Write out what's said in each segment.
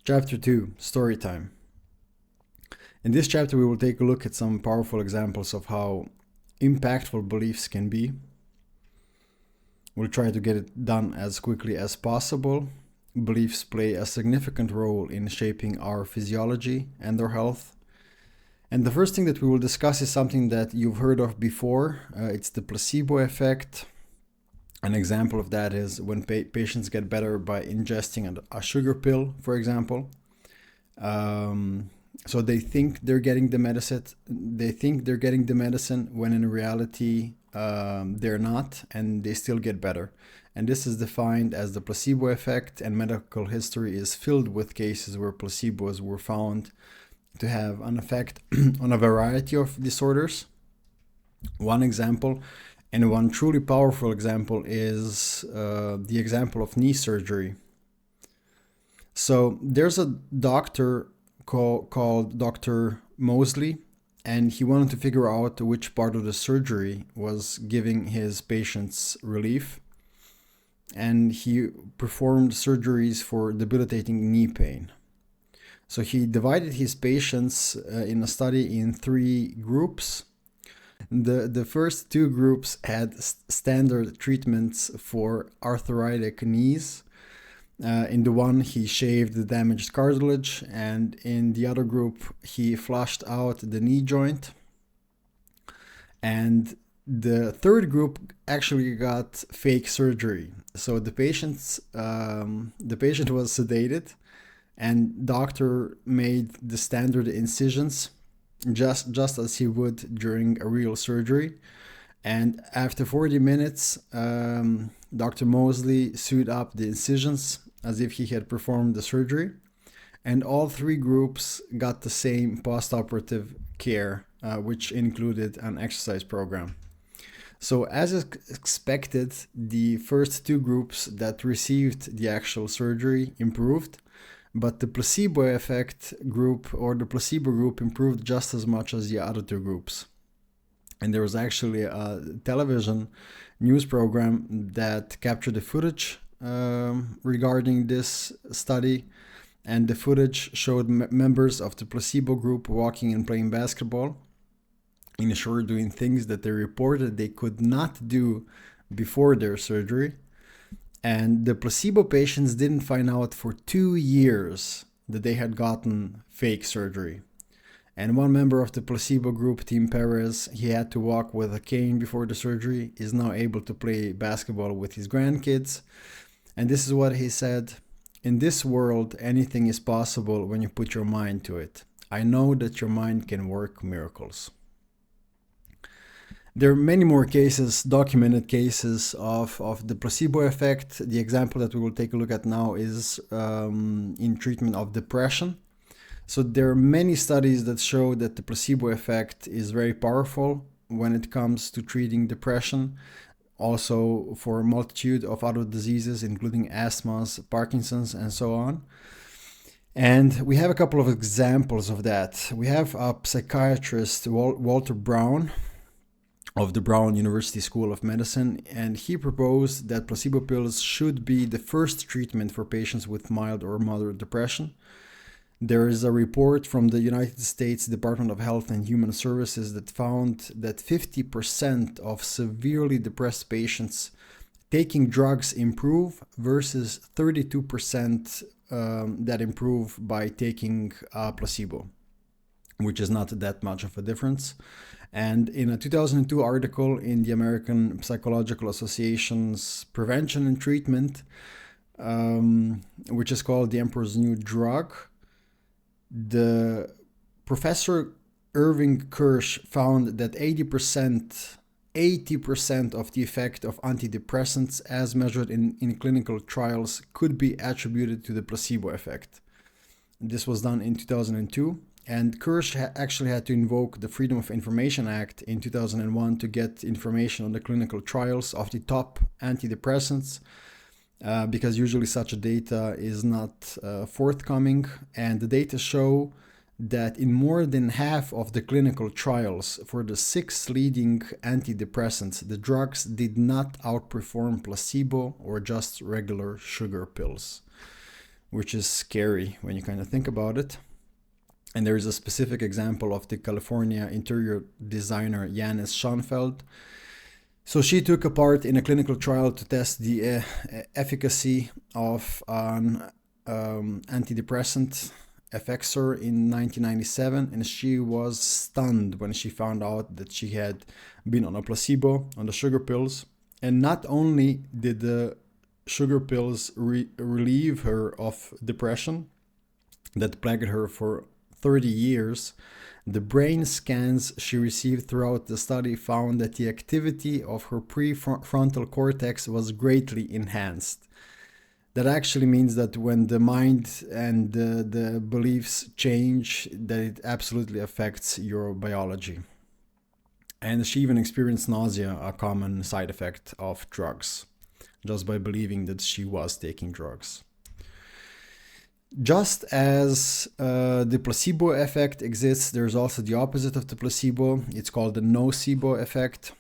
Chapter 2, Story Time. In this chapter, we will take a look at some powerful examples of how impactful beliefs can be. We'll try to get it done as quickly as possible. Beliefs play a significant role in shaping our physiology and our health. And the first thing that we will discuss is something that you've heard of before. It's the placebo effect. An example of that is when patients get better by ingesting a sugar pill, for example. So they think they're getting the medicine. They think they're getting the medicine when in reality they're not, and they still get better. And this is defined as the placebo effect. And medical history is filled with cases where placebos were found to have an effect on a variety of disorders. One example, and one truly powerful example, is the example of knee surgery. So there's a doctor called Dr. Mosley, and he wanted to figure out which part of the surgery was giving his patients relief. And he performed surgeries for debilitating knee pain. So he divided his patients in a study in 3 groups. The first 2 groups had standard treatments for arthritic knees. In the one, he shaved the damaged cartilage, and in the other group, he flushed out the knee joint. And the third group actually got fake surgery. So the patient was sedated, and doctor made the standard incisions just as he would during a real surgery. And after 40 minutes, Dr. Mosley sewed up the incisions as if he had performed the surgery. And all 3 groups got the same post-operative care, which included an exercise program. So as expected, the first 2 groups that received the actual surgery improved, but the placebo effect group, or the placebo group, improved just as much as the other 2 groups. And there was actually a television news program that captured the footage regarding this study. And the footage showed members of the placebo group walking and playing basketball, in short, doing things that they reported they could not do before their surgery. And the placebo patients didn't find out for 2 years that they had gotten fake surgery. And one member of the placebo group, Tim Perez, he had to walk with a cane before the surgery, is now able to play basketball with his grandkids. And this is what he said: "In this world, anything is possible when you put your mind to it. I know that your mind can work miracles." There are many more cases, documented cases of the placebo effect. The example that we will take a look at now is in treatment of depression. So there are many studies that show that the placebo effect is very powerful when it comes to treating depression, also for a multitude of other diseases, including asthmas, Parkinson's, and so on. And we have a couple of examples of that. We have a psychiatrist, Walter Brown, of the Brown University School of Medicine, and he proposed that placebo pills should be the first treatment for patients with mild or moderate depression. There is a report from the United States Department of Health and Human Services that found that 50% of severely depressed patients taking drugs improve versus 32% that improve by taking a placebo, which is not that much of a difference. And in a 2002 article in the American Psychological Association's Prevention and Treatment, which is called The Emperor's New Drug, the Professor Irving Kirsch found that 80% of the effect of antidepressants as measured in clinical trials could be attributed to the placebo effect. This was done in 2002. And Kirsch actually had to invoke the Freedom of Information Act in 2001 to get information on the clinical trials of the top antidepressants, because usually such data is not forthcoming. And the data show that in more than half of the clinical trials for the 6 leading antidepressants, the drugs did not outperform placebo or just regular sugar pills. which is scary when you kind of think about it. And there is a specific example of the California interior designer Janis Schoenfeld. So she took a part in a clinical trial to test the efficacy of an antidepressant Effexor in 1997, and she was stunned when she found out that she had been on a placebo, on the sugar pills. And not only did the sugar pills relieve her of depression that plagued her for 30 years, the brain scans she received throughout the study found that the activity of her prefrontal cortex was greatly enhanced. That actually means that when the mind and the beliefs change, that it absolutely affects your biology. And she even experienced nausea, a common side effect of drugs, just by believing that she was taking drugs. Just as the placebo effect exists, there's also the opposite of the placebo. It's called the nocebo effect.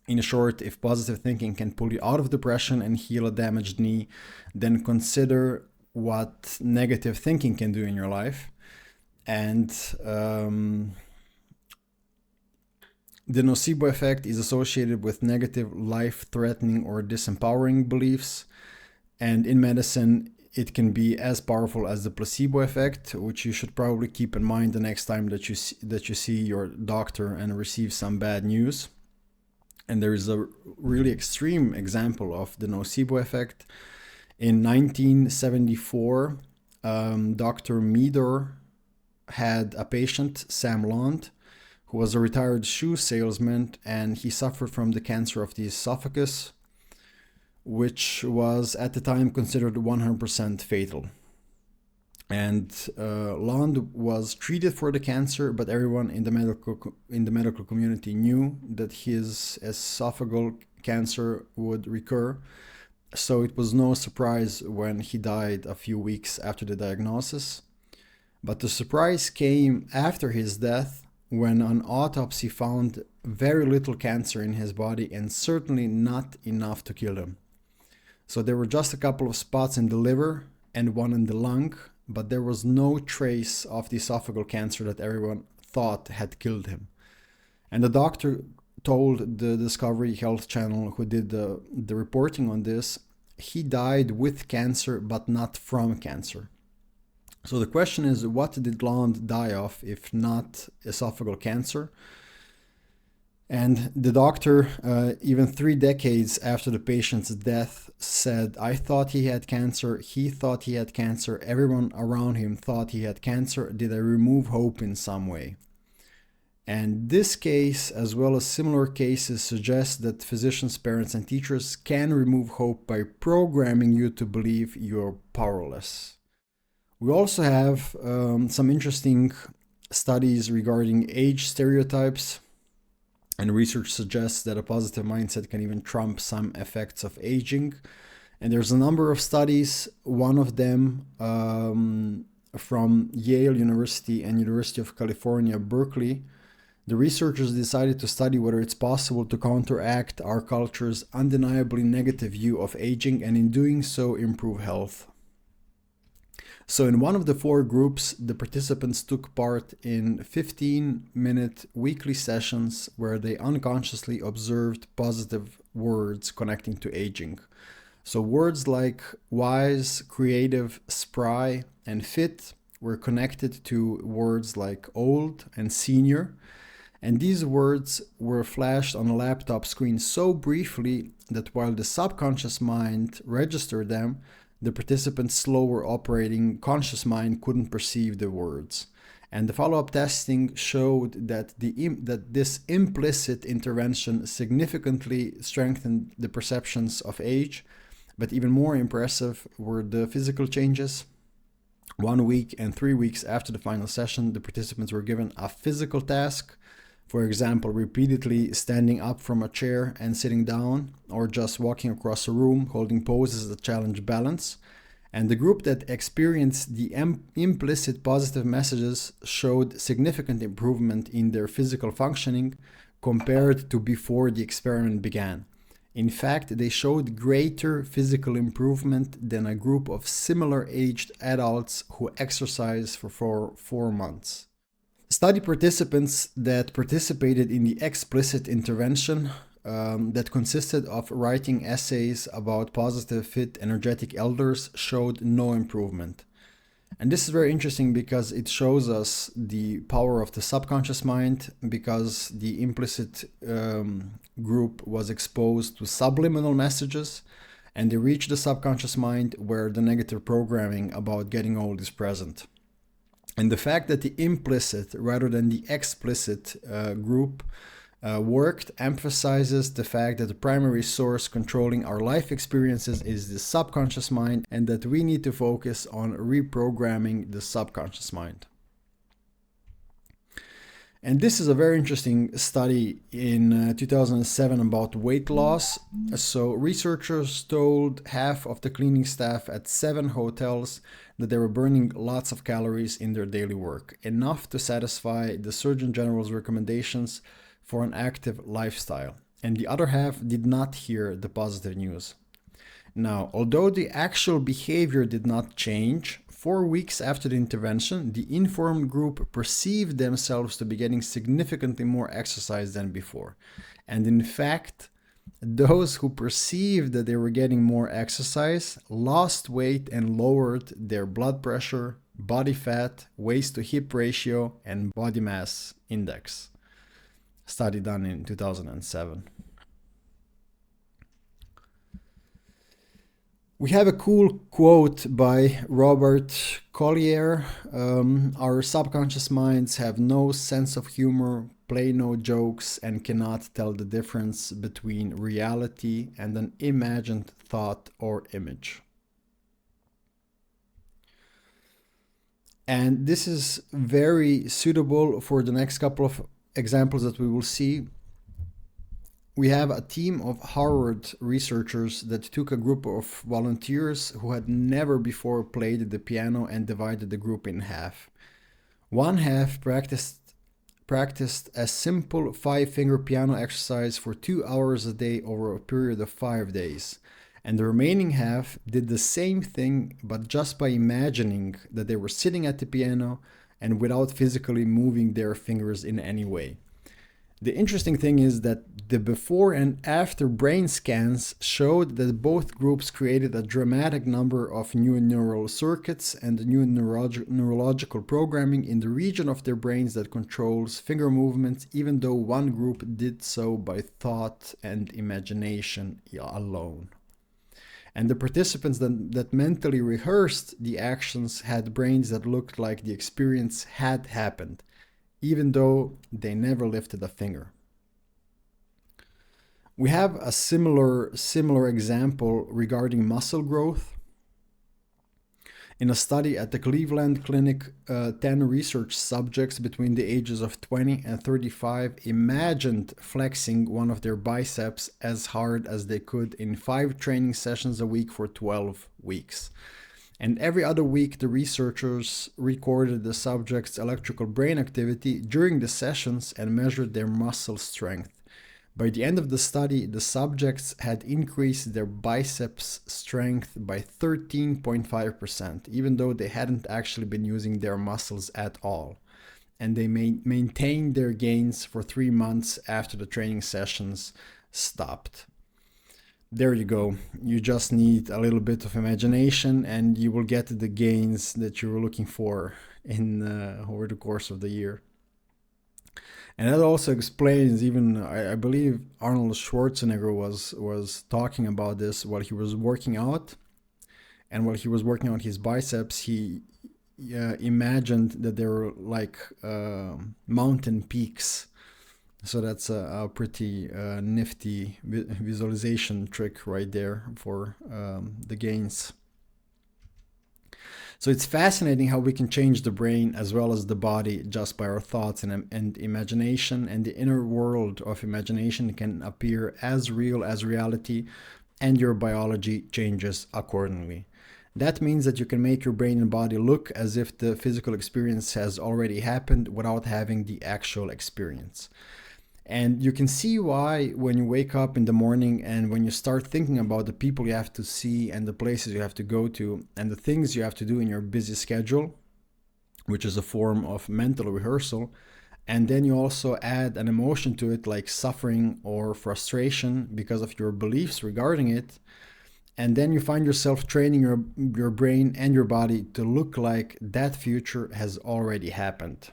In short, if positive thinking can pull you out of depression and heal a damaged knee, then consider what negative thinking can do in your life. And the nocebo effect is associated with negative, life-threatening or disempowering beliefs. And in medicine, it can be as powerful as the placebo effect, which you should probably keep in mind the next time that you see your doctor and receive some bad news. And there is a really extreme example of the nocebo effect. In 1974, Dr. Meador had a patient, Sam Lond, who was a retired shoe salesman, and he suffered from the cancer of the esophagus, which was at the time considered 100% fatal. And Lond was treated for the cancer, but everyone in the medical community knew that his esophageal cancer would recur. So it was no surprise when he died a few weeks after the diagnosis. But the surprise came after his death, when an autopsy found very little cancer in his body and certainly not enough to kill him. So there were just a couple of spots in the liver and one in the lung, but there was no trace of the esophageal cancer that everyone thought had killed him. And the doctor told the Discovery Health Channel, who did the reporting on this, he died with cancer, but not from cancer. So the question is, what did Lond die of, if not esophageal cancer? And the doctor, even 3 decades after the patient's death, said, I thought he had cancer, he thought he had cancer, everyone around him thought he had cancer. Did I remove hope in some way? And this case, as well as similar cases, suggest that physicians, parents, and teachers can remove hope by programming you to believe you're powerless. We also have some interesting studies regarding age stereotypes. And research suggests that a positive mindset can even trump some effects of aging. And there's a number of studies, one of them from Yale University and University of California, Berkeley. The researchers decided to study whether it's possible to counteract our culture's undeniably negative view of aging, and in doing so, improve health. So in one of the 4 groups, the participants took part in 15-minute weekly sessions where they unconsciously observed positive words connecting to aging. So words like wise, creative, spry, and fit were connected to words like old and senior. And these words were flashed on a laptop screen so briefly that while the subconscious mind registered them, the participants' slower operating conscious mind couldn't perceive the words. And the follow-up testing showed that this implicit intervention significantly strengthened the perceptions of age. But even more impressive were the physical changes. 1 week and 3 weeks after the final session, the participants were given a physical task. For example, repeatedly standing up from a chair and sitting down, or just walking across a room, holding poses that challenge balance. And the group that experienced the implicit positive messages showed significant improvement in their physical functioning compared to before the experiment began. In fact, they showed greater physical improvement than a group of similar aged adults who exercised for 4 months. Study participants that participated in the explicit intervention that consisted of writing essays about positive, fit, energetic elders showed no improvement. And this is very interesting because it shows us the power of the subconscious mind, because the implicit group was exposed to subliminal messages and they reached the subconscious mind where the negative programming about getting old is present. And the fact that the implicit rather than the explicit group worked emphasizes the fact that the primary source controlling our life experiences is the subconscious mind, and that we need to focus on reprogramming the subconscious mind. And this is a very interesting study in 2007 about weight loss. So researchers told half of the cleaning staff at 7 hotels that they were burning lots of calories in their daily work, enough to satisfy the Surgeon General's recommendations for an active lifestyle. And the other half did not hear the positive news. Now, although the actual behavior did not change, 4 weeks after the intervention, the informed group perceived themselves to be getting significantly more exercise than before. And in fact, those who perceived that they were getting more exercise lost weight and lowered their blood pressure, body fat, waist to hip ratio, and body mass index. Study done in 2007. We have a cool quote by Robert Collier. Our subconscious minds have no sense of humor, play no jokes, and cannot tell the difference between reality and an imagined thought or image. And this is very suitable for the next couple of examples that we will see. We have a team of Harvard researchers that took a group of volunteers who had never before played the piano and divided the group in half. One half practiced a simple 5-finger piano exercise for 2 hours a day over a period of 5 days. And the remaining half did the same thing, but just by imagining that they were sitting at the piano and without physically moving their fingers in any way. The interesting thing is that the before and after brain scans showed that both groups created a dramatic number of new neural circuits and new neurological programming in the region of their brains that controls finger movements, even though one group did so by thought and imagination alone. And the participants that mentally rehearsed the actions had brains that looked like the experience had happened, even though they never lifted a finger. We have a similar example regarding muscle growth. In a study at the Cleveland Clinic, 10 research subjects between the ages of 20 and 35 imagined flexing one of their biceps as hard as they could in 5 training sessions a week for 12 weeks. And every other week, the researchers recorded the subjects' electrical brain activity during the sessions and measured their muscle strength. By the end of the study, the subjects had increased their biceps strength by 13.5%, even though they hadn't actually been using their muscles at all. And they maintained their gains for 3 months after the training sessions stopped. There you go. You just need a little bit of imagination and you will get the gains that you were looking for in over the course of the year. And that also explains, even I believe Arnold Schwarzenegger was talking about this while he was working out. And while he was working on his biceps, he imagined that they were like mountain peaks. So that's a pretty nifty visualization trick right there for the gains. So it's fascinating how we can change the brain as well as the body just by our thoughts and imagination, and the inner world of imagination can appear as real as reality, and your biology changes accordingly. That means that you can make your brain and body look as if the physical experience has already happened without having the actual experience. And you can see why when you wake up in the morning and when you start thinking about the people you have to see and the places you have to go to and the things you have to do in your busy schedule, which is a form of mental rehearsal, and then you also add an emotion to it like suffering or frustration because of your beliefs regarding it, and then you find yourself training your brain and your body to look like that future has already happened.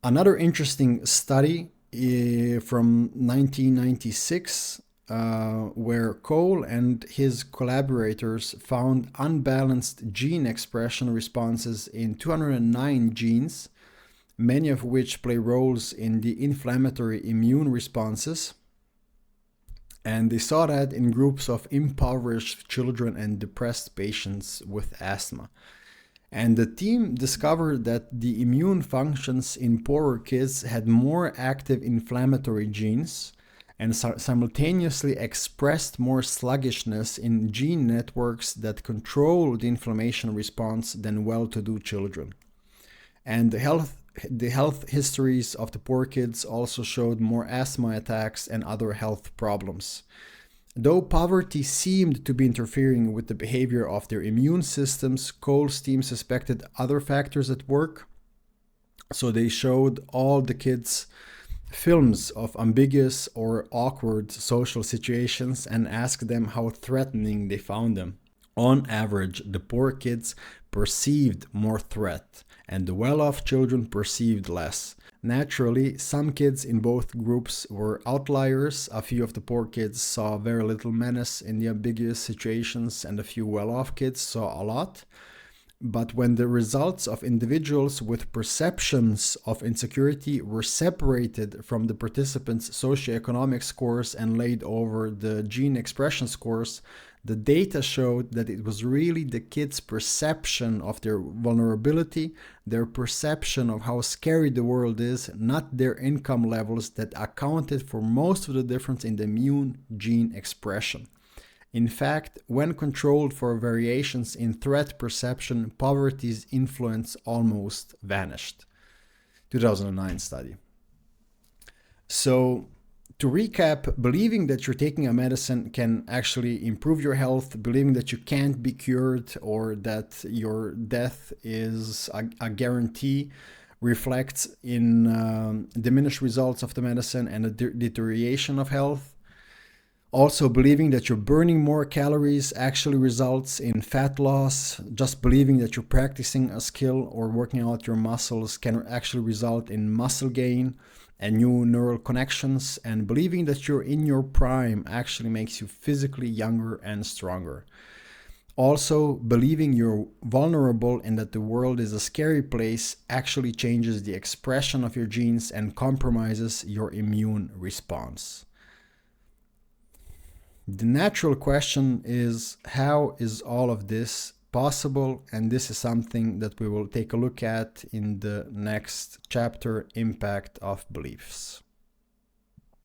Another interesting study from 1996, where Cole and his collaborators found unbalanced gene expression responses in 209 genes, many of which play roles in the inflammatory immune responses. And they saw that in groups of impoverished children and depressed patients with asthma. And the team discovered that the immune functions in poorer kids had more active inflammatory genes and simultaneously expressed more sluggishness in gene networks that control the inflammation response than well-to-do children. And the health histories of the poor kids also showed more asthma attacks and other health problems. Though poverty seemed to be interfering with the behavior of their immune systems, Cole's team suspected other factors at work. So they showed all the kids films of ambiguous or awkward social situations and asked them how threatening they found them. On average, the poor kids perceived more threat, and the well-off children perceived less. Naturally, some kids in both groups were outliers. A few of the poor kids saw very little menace in the ambiguous situations, and a few well-off kids saw a lot. But when the results of individuals with perceptions of insecurity were separated from the participants' socioeconomic scores and laid over the gene expression scores, the data showed that it was really the kids' perception of their vulnerability, their perception of how scary the world is, not their income levels, that accounted for most of the difference in the immune gene expression. In fact, when controlled for variations in threat perception, poverty's influence almost vanished. 2009 study. So, to recap, believing that you're taking a medicine can actually improve your health, believing that you can't be cured or that your death is a guarantee, reflects in diminished results of the medicine and a deterioration of health. Also, believing that you're burning more calories actually results in fat loss. Just believing that you're practicing a skill or working out your muscles can actually result in muscle gain and new neural connections. And believing that you're in your prime actually makes you physically younger and stronger. Also, believing you're vulnerable and that the world is a scary place actually changes the expression of your genes and compromises your immune response. The natural question is, how is all of this possible? And this is something that we will take a look at in the next chapter, Impact of Beliefs.